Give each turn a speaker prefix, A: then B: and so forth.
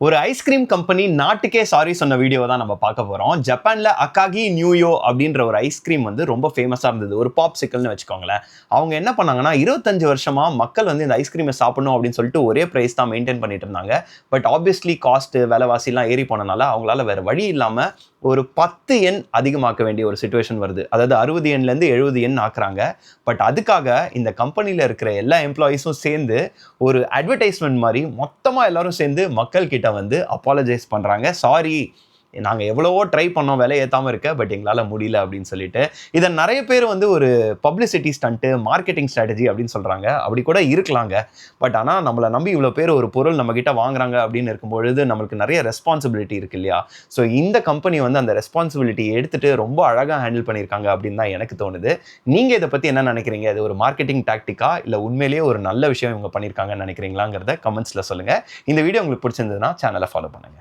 A: ஒரு ice cream company நாட்டுக்கே sorry சொன்ன வீடியோ தான் நம்ம பார்க்க போறோம். ஜப்பான்ல அக்காகி நியூயோ அப்படின்ற ஒரு ஐஸ்கிரீம் வந்து ரொம்ப ஃபேமஸா இருந்தது. ஒரு பாப்சிக்கல்னு வச்சுக்கோங்களேன். அவங்க என்ன பண்ணாங்கன்னா, 25 வருஷமா மக்கள் வந்து இந்த ஐஸ்கிரீம சாப்பிடணும் அப்படின்னு சொல்லிட்டு ஒரே பிரைஸ் தான் மெயின்டெயின் பண்ணிட்டு இருந்தாங்க. பட் ஆப்வியஸ்லி காஸ்ட், விலைவாசிலாம் ஏறி போனனால அவங்களால வேற வழி இல்லாம ஒரு 10 எண் அதிகமாக்க வேண்டிய ஒரு சிச்சுவேஷன் வருது. அதாவது 60 எண்லேருந்து 70 எண் ஆக்குறாங்க. பட் அதுக்காக இந்த கம்பெனில இருக்கிற எல்லா எம்ப்ளாயீஸும் சேர்ந்து ஒரு அட்வர்டைஸ்மென்ட் மாரி மொத்தமா எல்லாரும் சேர்ந்து மக்கள் கிட்ட வந்து அப்பாலஜைஸ் பண்றாங்க. சாரி, நாங்க எவ்வளவோ ட்ரை பண்ணோம் விலை ஏத்தாம இருக்க. பட் எங்களால முடியல அப்படின்னு சொல்லிட்டு. இத நெறைய பேர் வந்து ஒரு பப்ளிசிட்டி ஸ்டண்ட், மார்க்கெட்டிங் ஸ்ட்ராட்டஜி அப்படின்னு சொல்றாங்க. அப்படி கூட இருக்கலாங்க. பட் ஆனா நம்மள நம்பி இவ்வளோ பேர் ஒரு பொருள் நம்ம கிட்ட வாங்குறாங்க அப்படின்னு இருக்கும்பொழுது நம்மளுக்கு நெறைய ரெஸ்பான்சிபிலிட்டி இருக்கு இல்லையா? ஸோ இந்த கம்பெனி வந்து அந்த ரெஸ்பான்சிபிலிட்டிய எடுத்துட்டு ரொம்ப அழகா ஹேண்டில் பண்ணியிருக்காங்க அப்படின்னு தான் எனக்கு தோணுது. நீங்க இத பத்தி என்ன நெனைக்கிறீங்க? இது ஒரு மார்க்கெட்டிங் டாக்டிக்கா? இல்ல உண்மையிலேயே ஒரு நல்ல விஷயம் இவங்க பண்ணியிருக்காங்கன்னு நெனைக்கிறீங்களாங்கிறத கமெண்ட்ஸ்ல சொல்லுங்க. இந்த வீடியோ உங்களுக்கு பிடிச்சிருந்ததுன்னா சேனல ஃபாலோ பண்ணுங்க.